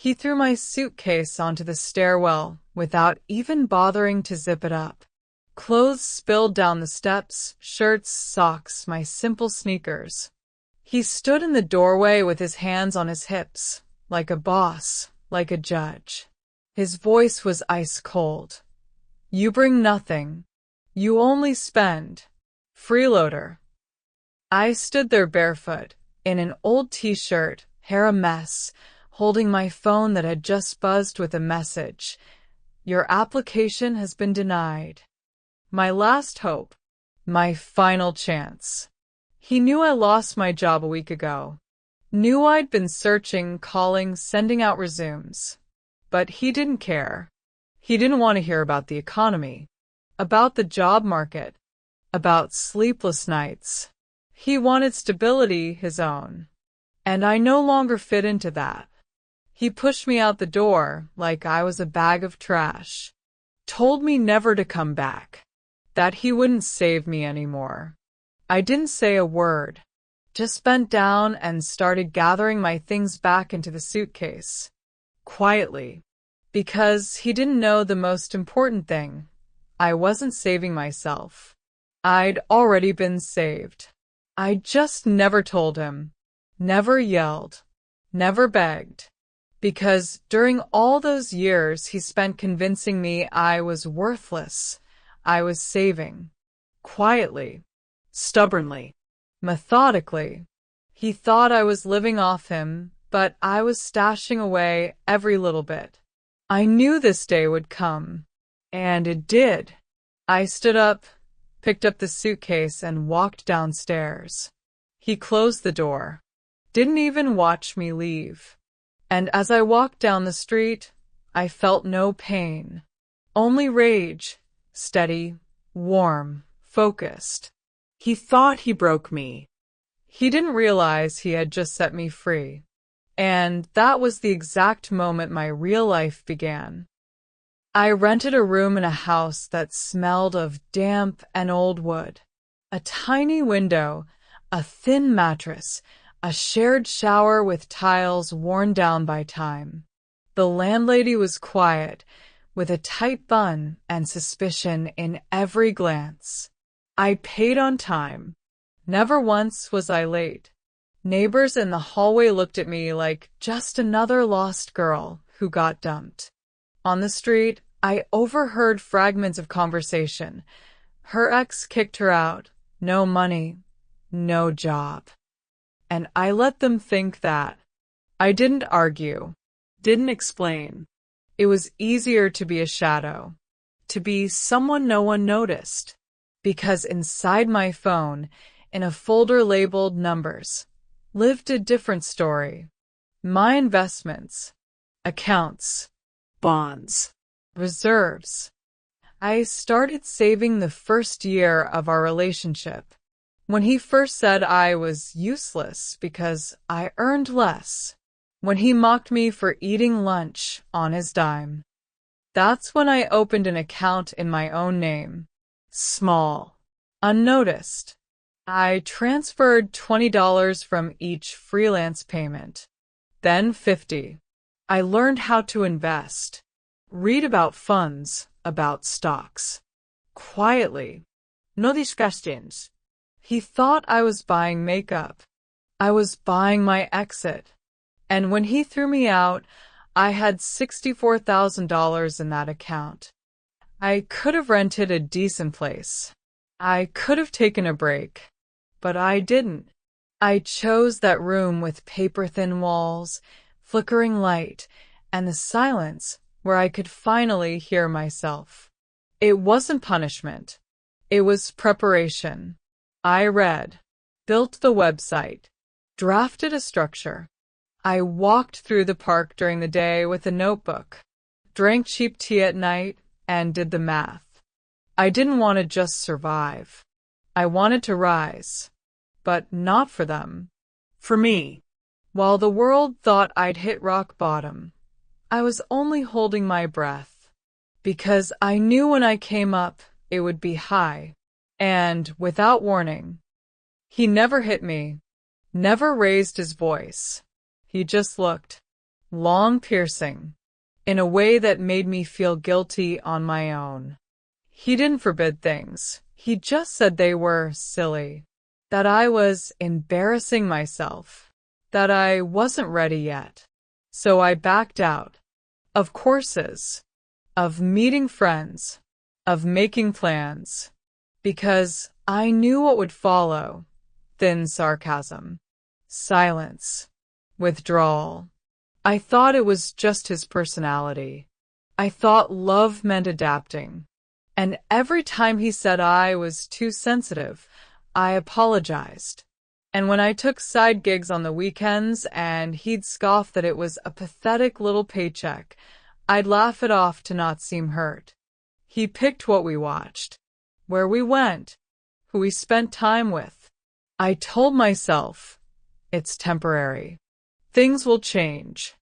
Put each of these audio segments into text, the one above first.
He threw my suitcase onto the stairwell without even bothering to zip it up. Clothes spilled down the steps, shirts, socks, my simple sneakers. He stood in the doorway with his hands on his hips, like a boss, like a judge. His voice was ice cold. You bring nothing. You only spend. Freeloader. I stood there barefoot, in an old t-shirt, hair a mess, holding my phone that had just buzzed with a message. Your application has been denied. My last hope. My final chance. He knew I lost my job a week ago. Knew I'd been searching, calling, sending out resumes. But he didn't care. He didn't want to hear about the economy, about the job market, about sleepless nights. He wanted stability, his own. And I no longer fit into that. He pushed me out the door like I was a bag of trash. Told me never to come back. That he wouldn't save me anymore. I didn't say a word. Just bent down and started gathering my things back into the suitcase. Quietly. Because he didn't know the most important thing. I wasn't saving myself. I'd already been saved. I just never told him. Never yelled. Never begged. Because during all those years he spent convincing me I was worthless, I was saving. Quietly. Stubbornly. Methodically. He thought I was living off him, but I was stashing away every little bit. I knew this day would come. And it did. I stood up, picked up the suitcase, and walked downstairs. He closed the door. Didn't even watch me leave. And as I walked down the street, I felt no pain. Only rage. Steady, warm, focused. He thought he broke me. He didn't realize he had just set me free. And that was the exact moment my real life began. I rented a room in a house that smelled of damp and old wood. A tiny window, a thin mattress, a shared shower with tiles worn down by time. The landlady was quiet, with a tight bun and suspicion in every glance. I paid on time. Never once was I late. Neighbors in the hallway looked at me like just another lost girl who got dumped. On the street, I overheard fragments of conversation. Her ex kicked her out. No money. No job. And I let them think that. I didn't argue. Didn't explain. It was easier to be a shadow. To be someone no one noticed. Because inside my phone, in a folder labeled numbers, lived a different story. My investments. Accounts. Bonds. Reserves. I started saving the first year of our relationship. When he first said I was useless because I earned less. When he mocked me for eating lunch on his dime. That's when I opened an account in my own name. Small. Unnoticed. I transferred $20 from each freelance payment. Then $50. I learned how to invest. Read about funds, about stocks. Quietly. No discussions. He thought I was buying makeup. I was buying my exit. And when he threw me out, I had $64,000 in that account. I could have rented a decent place. I could have taken a break. But I didn't. I chose that room with paper-thin walls, flickering light, and the silence where I could finally hear myself. It wasn't punishment. It was preparation. I read, built the website, drafted a structure. I walked through the park during the day with a notebook, drank cheap tea at night, and did the math. I didn't want to just survive. I wanted to rise. But not for them. For me. While the world thought I'd hit rock bottom, I was only holding my breath. Because I knew when I came up, it would be high. And without warning. He never hit me. Never raised his voice. He just looked. long, piercing, in a way that made me feel guilty on my own. He didn't forbid things. He just said they were silly, that I was embarrassing myself, that I wasn't ready yet. So I backed out. Of courses, of meeting friends, of making plans, because I knew what would follow. Thin sarcasm, silence, withdrawal. I thought it was just his personality. I thought love meant adapting. And every time he said I was too sensitive, I apologized. And when I took side gigs on the weekends and he'd scoff that it was a pathetic little paycheck, I'd laugh it off to not seem hurt. He picked what we watched, where we went, who we spent time with. I told myself, it's temporary. Things will change.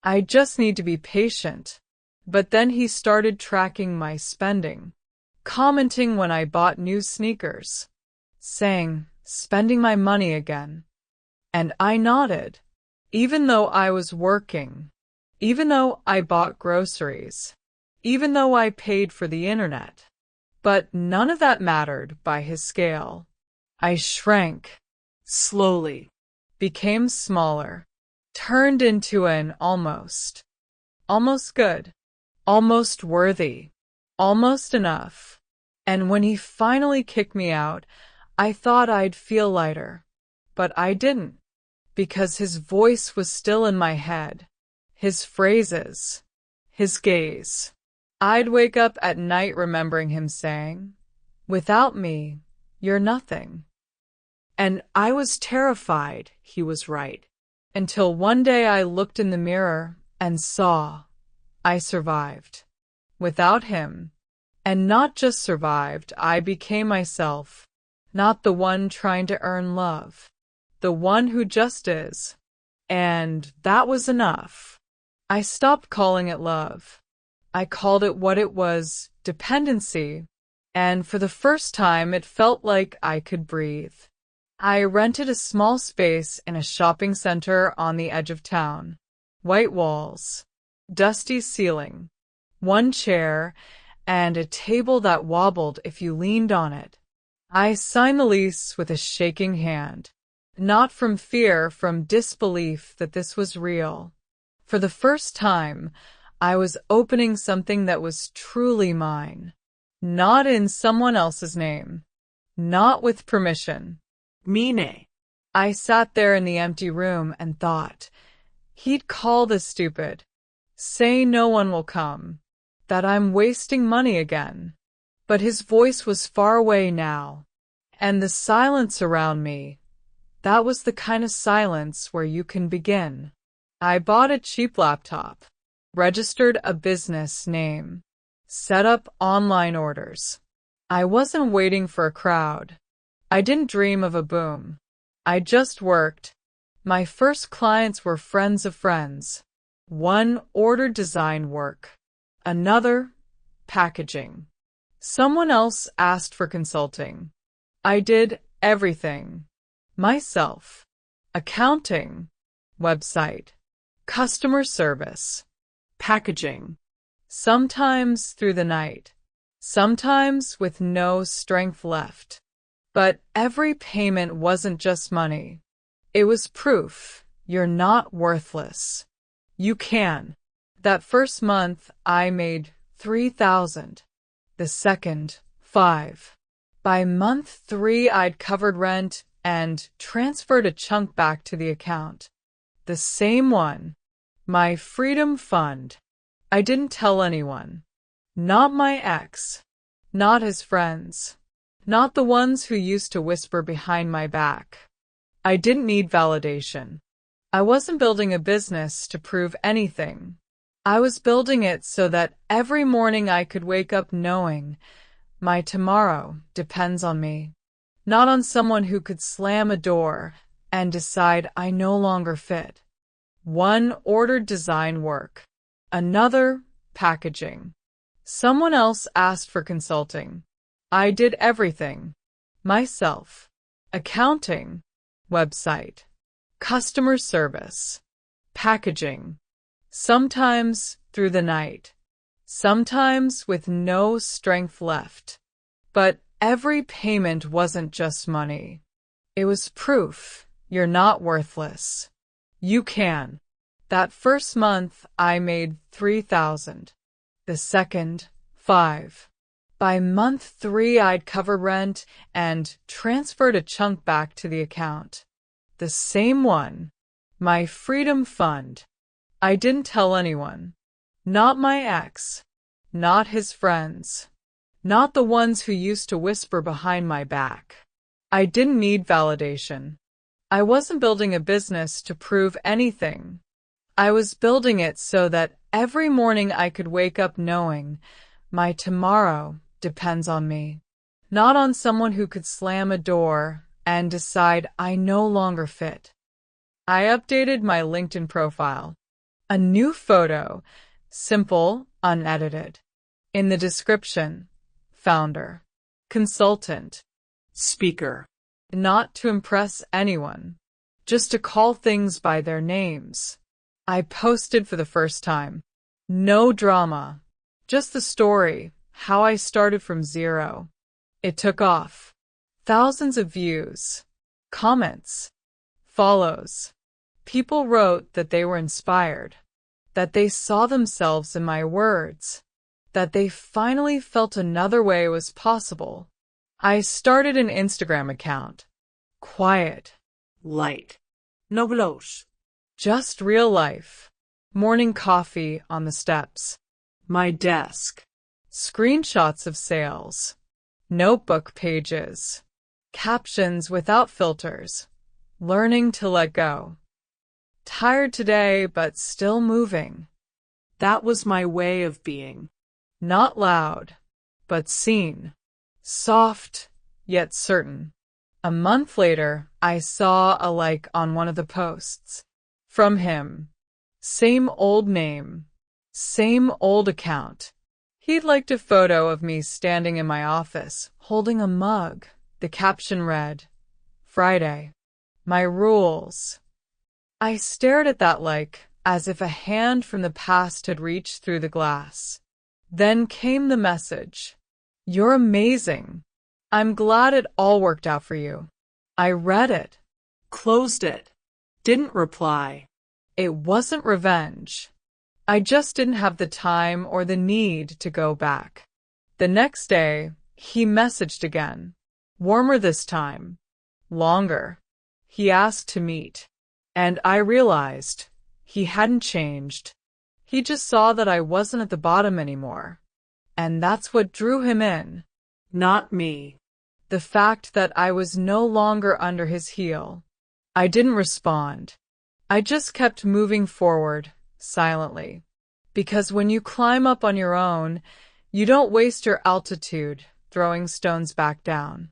I just need to be patient. But then he started tracking my spending, commenting when I bought new sneakers, saying, spending my money again. And I nodded, even though I was working, even though I bought groceries, even though I paid for the internet. But none of that mattered by his scale. I shrank, slowly, became smaller, turned into an almost good, almost worthy, almost enough. And when he finally kicked me out, I thought I'd feel lighter. But I didn't, because his voice was still in my head, his phrases, his gaze. I'd wake up at night remembering him saying, without me, you're nothing. And I was terrified he was right, until one day I looked in the mirror and saw I survived. Without him. And not just survived, I became myself, not the one trying to earn love, the one who just is. And that was enough. I stopped calling it love. I called it what it was, dependency. And for the first time, it felt like I could breathe. I rented a small space in a shopping center on the edge of town. White walls, dusty ceiling, one chair, and a table that wobbled if you leaned on it. I signed the lease with a shaking hand, not from fear, from disbelief that this was real. For the first time, I was opening something that was truly mine, not in someone else's name, not with permission. Mine. I sat there in the empty room and thought, he'd call this stupid, say no one will come, that I'm wasting money again. But his voice was far away now, and the silence around me, that was the kind of silence where you can begin. I bought a cheap laptop, registered a business name, set up online orders. I wasn't waiting for a crowd. I didn't dream of a boom. I just worked. My first clients were friends of friends. One ordered design work, another packaging. Someone else asked for consulting. I did everything. Myself. Accounting, website, customer service, packaging. Sometimes through the night, sometimes with no strength left. But every payment wasn't just money. It was proof you're not worthless. You can. That first month, I made $3,000. The second, $5,000. By month 3, I'd covered rent and transferred a chunk back to the account. The same one. My freedom fund. I didn't tell anyone. Not my ex. Not his friends. Not the ones who used to whisper behind my back. I didn't need validation. I wasn't building a business to prove anything. I was building it so that every morning I could wake up knowing my tomorrow depends on me, not on someone who could slam a door and decide I no longer fit. One ordered design work, another packaging. Someone else asked for consulting. I did everything. Myself. Accounting, website, customer service, packaging. Sometimes through the night, sometimes with no strength left. But every payment wasn't just money. It was proof you're not worthless. You can. That first month, I made 3,000. The second, 5. By month 3, I'd covered rent and transferred a chunk back to the account. The same one. My freedom fund. I didn't tell anyone. Not my ex. Not his friends. Not the ones who used to whisper behind my back. I didn't need validation. I wasn't building a business to prove anything. I was building it so that every morning I could wake up knowing my tomorrow depends on me, not on someone who could slam a door and decide I no longer fit. I updated my LinkedIn profile. A new photo, simple, unedited. In the description, founder, consultant, speaker. Not to impress anyone, just to call things by their names. I posted for the first time. No drama, just the story, how I started from zero. It took off. Thousands of views, comments, follows. People wrote that they were inspired, that they saw themselves in my words, that they finally felt another way was possible. I started an Instagram account. Quiet. Light. No blows. Just real life. Morning coffee on the steps. My desk. Screenshots of sales. Notebook pages. Captions without filters. Learning to let go. Tired today, but still moving. That was my way of being. Not loud, but seen. Soft, yet certain. A month later, I saw a like on one of the posts. From him. Same old name. Same old account. He'd liked a photo of me standing in my office, holding a mug. The caption read, Friday. My rules. I stared at that like, as if a hand from the past had reached through the glass. Then came the message. You're amazing. I'm glad it all worked out for you. I read it. Closed it. Didn't reply. It wasn't revenge. I just didn't have the time or the need to go back. The next day, he messaged again. Warmer this time. Longer. He asked to meet. And I realized he hadn't changed. He just saw that I wasn't at the bottom anymore. And that's what drew him in. Not me. The fact that I was no longer under his heel. I didn't respond. I just kept moving forward, silently. Because when you climb up on your own, you don't waste your altitude throwing stones back down.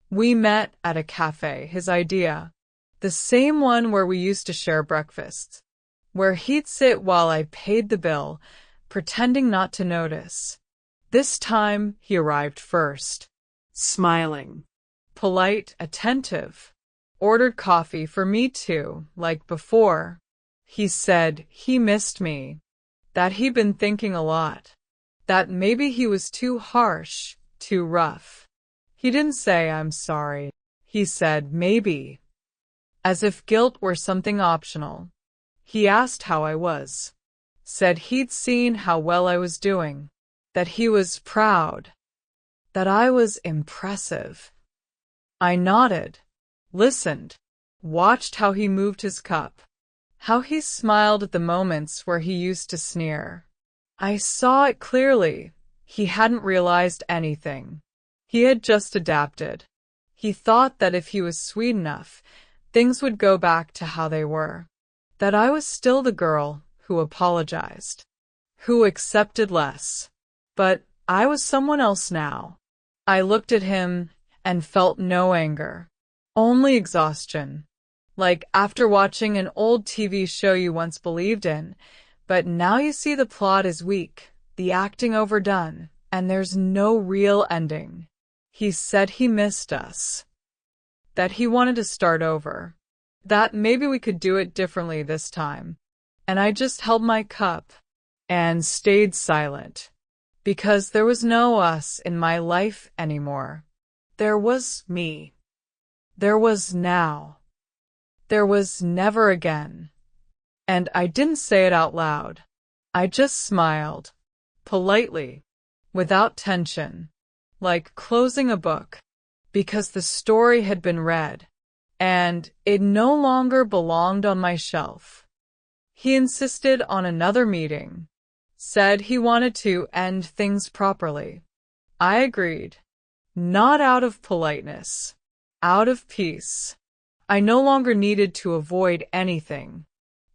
We met at a cafe, his idea. The same one where we used to share breakfasts. Where he'd sit while I paid the bill, pretending not to notice. This time, he arrived first. Smiling. Polite, attentive. Ordered coffee for me too, like before. He said he missed me. That he'd been thinking a lot. That maybe he was too harsh, too rough. He didn't say I'm sorry. He said maybe. As if guilt were something optional. He asked how I was. Said he'd seen how well I was doing. That he was proud. That I was impressive. I nodded. Listened. Watched how he moved his cup. How he smiled at the moments where he used to sneer. I saw it clearly. He hadn't realized anything. He had just adapted. He thought that if he was sweet enough, things would go back to how they were. That I was still the girl who apologized. Who accepted less. But I was someone else now. I looked at him and felt no anger. Only exhaustion. Like after watching an old TV show you once believed in, but now you see the plot is weak, the acting overdone, and there's no real ending. He said he missed us. That he wanted to start over. That maybe we could do it differently this time. and I just held my cup and stayed silent because there was no us in my life anymore. There was me. There was now. There was never again. And I didn't say it out loud. I just smiled, politely, without tension, like closing a book, because the story had been read, and it no longer belonged on my shelf. He insisted on another meeting, said he wanted to end things properly. I agreed, not out of politeness, out of peace. I no longer needed to avoid anything.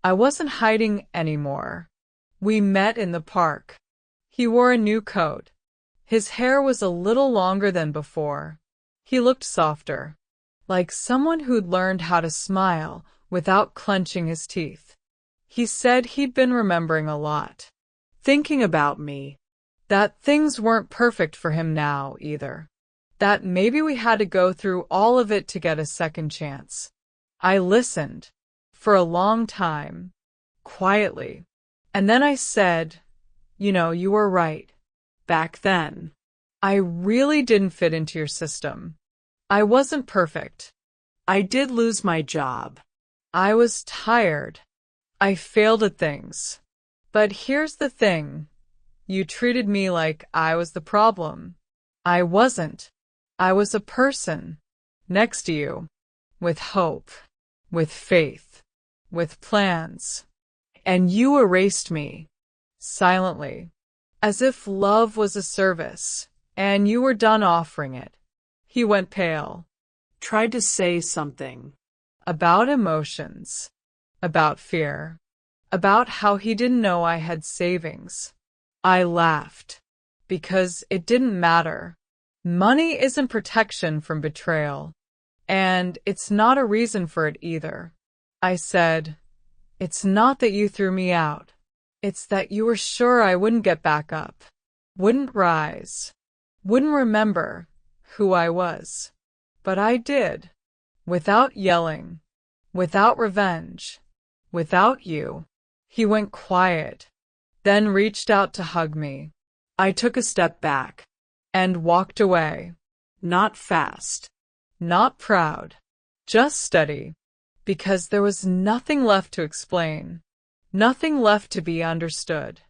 I wasn't hiding anymore. We met in the park. He wore a new coat. His hair was a little longer than before. He looked softer, like someone who'd learned how to smile without clenching his teeth. He said he'd been remembering a lot, thinking about me, that things weren't perfect for him now either, that maybe we had to go through all of it to get a second chance. I listened for a long time, quietly, and then I said, you were right. Back then, I really didn't fit into your system. I wasn't perfect. I did lose my job. I was tired. I failed at things. But here's the thing. You treated me like I was the problem. I wasn't. I was a person next to you, with hope, with faith, with plans. And you erased me, silently, as if love was a service, and you were done offering it. He went pale, tried to say something about emotions, about fear, about how he didn't know I had savings. I laughed, because it didn't matter. Money isn't protection from betrayal, and it's not a reason for it either. I said, it's not that you threw me out. It's that you were sure I wouldn't get back up, wouldn't rise, wouldn't remember who I was. But I did, without yelling, without revenge, without you. He went quiet, then reached out to hug me. I took a step back and walked away, not fast, not proud, just steady, because there was nothing left to explain, nothing left to be understood.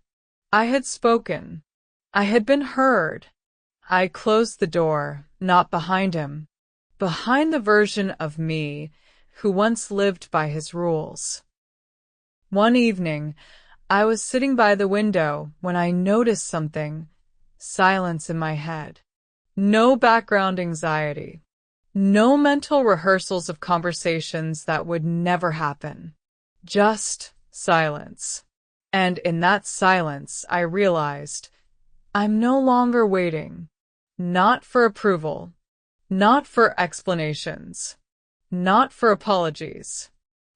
I had spoken. I had been heard. I closed the door, not behind him, behind the version of me who once lived by his rules. One evening, I was sitting by the window when I noticed something, silence in my head. No background anxiety. No mental rehearsals of conversations that would never happen. Just silence. And in that silence, I realized I'm no longer waiting. Not for approval. Not for explanations. Not for apologies.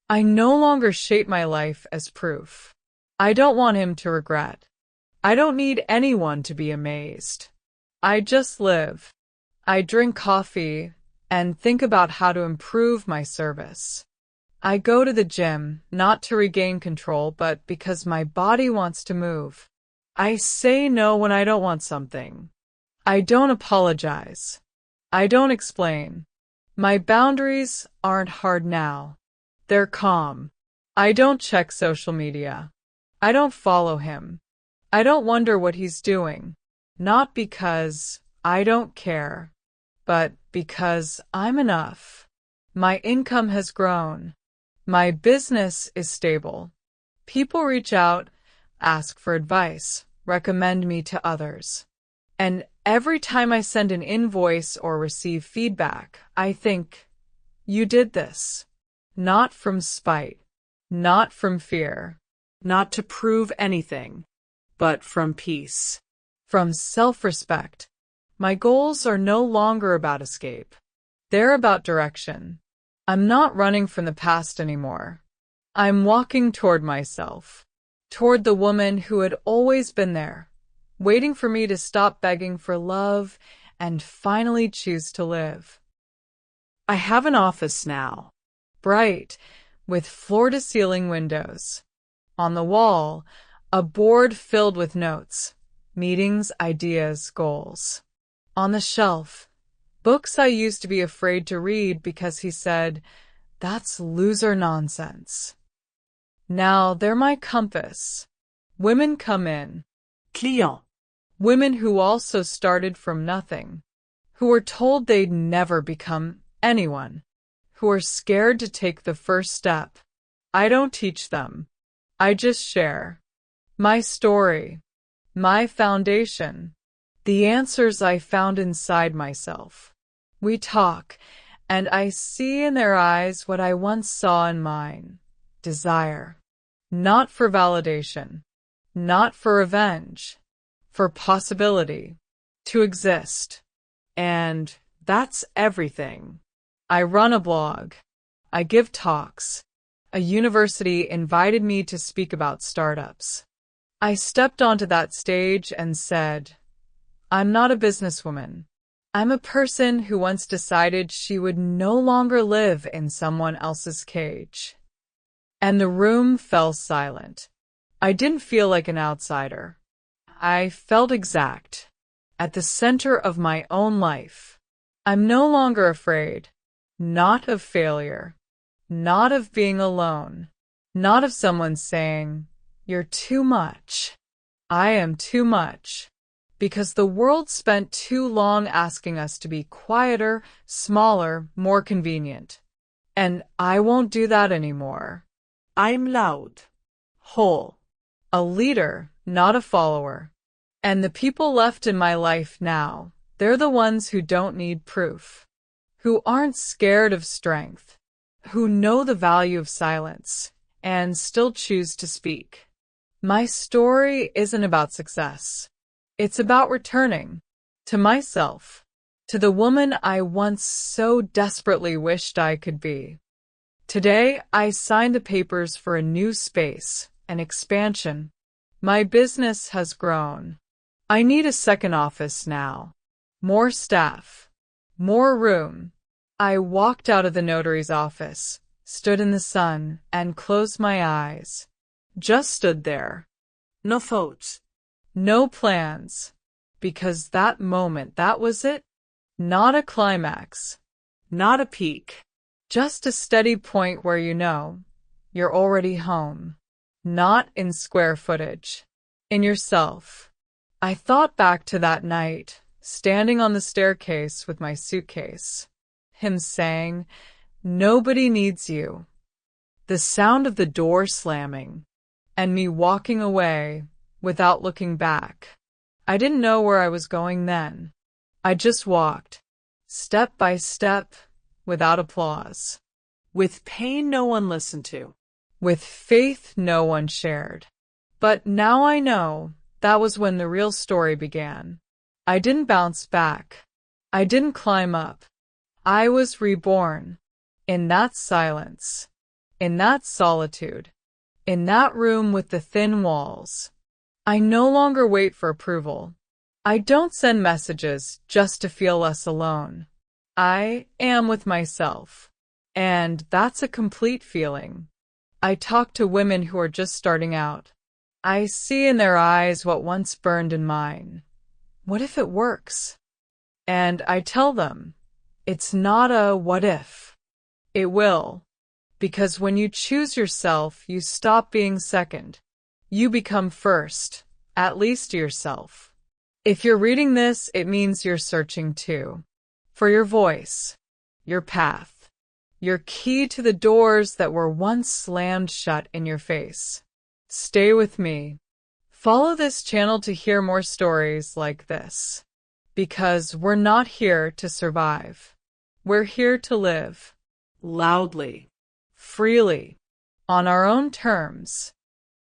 I no longer shape my life as proof. I don't want him to regret. I don't need anyone to be amazed. I just live. I drink coffee and think about how to improve my service. I go to the gym, not to regain control, but because my body wants to move. I say no when I don't want something. I don't apologize. I don't explain. My boundaries aren't hard now. They're calm. I don't check social media. I don't follow him. I don't wonder what he's doing. Not because I don't care, but because I'm enough. My income has grown. My business is stable. People reach out, ask for advice, recommend me to others. And every time I send an invoice or receive feedback, I think, you did this. Not from spite, not from fear, not to prove anything, but from peace, from self-respect. My goals are no longer about escape. They're about direction. I'm not running from the past anymore. I'm walking toward myself, toward the woman who had always been there, waiting for me to stop begging for love and finally choose to live. I have an office now, bright, with floor-to-ceiling windows. On the wall, a board filled with notes, meetings, ideas, goals. On the shelf, books I used to be afraid to read because he said, "That's loser nonsense." Now they're my compass. Women come in. Client. Women who also started from nothing, who were told they'd never become anyone, who are scared to take the first step. I don't teach them. I just share my story, my foundation, the answers I found inside myself. We talk, and I see in their eyes what I once saw in mine: desire. Not for validation, not for revenge, for possibility, to exist. And that's everything. I run a blog. I give talks. A university invited me to speak about startups. I stepped onto that stage and said, "I'm not a businesswoman. I'm a person who once decided she would no longer live in someone else's cage." And the room fell silent. I didn't feel like an outsider. I felt exact, at the center of my own life. I'm no longer afraid, not of failure, not of being alone, not of someone saying, "You're too much." I am too much, because the world spent too long asking us to be quieter, smaller, more convenient. And I won't do that anymore. I'm loud. Whole. A leader, not a follower. And the people left in my life now, they're the ones who don't need proof, who aren't scared of strength, who know the value of silence, and still choose to speak. My story isn't about success. It's about returning to myself, to the woman I once so desperately wished I could be. Today, I signed the papers for a new space, an expansion. My business has grown. I need a second office now. More staff. More room. I walked out of the notary's office, stood in the sun, and closed my eyes. Just stood there. No thoughts. No plans. Because that moment, that was it. Not a climax. Not a peak. Just a steady point where you know you're already home. Not in square footage. In yourself. I thought back to that night, standing on the staircase with my suitcase. Him saying, "Nobody needs you." The sound of the door slamming. And me walking away without looking back. I didn't know where I was going then. I just walked, step by step, without applause. With pain no one listened to. With faith no one shared. But now I know that was when the real story began. I didn't bounce back. I didn't climb up. I was reborn. In that silence. In that solitude. In that room with the thin walls. I no longer wait for approval. I don't send messages just to feel less alone. I am with myself. And that's a complete feeling. I talk to women who are just starting out. I see in their eyes what once burned in mine. What if it works? And I tell them, it's not a what if. It will. Because when you choose yourself, you stop being second. You become first, at least to yourself. If you're reading this, it means you're searching too. For your voice, your path, your key to the doors that were once slammed shut in your face. Stay with me. Follow this channel to hear more stories like this. Because we're not here to survive. We're here to live. Loudly. Freely. On our own terms.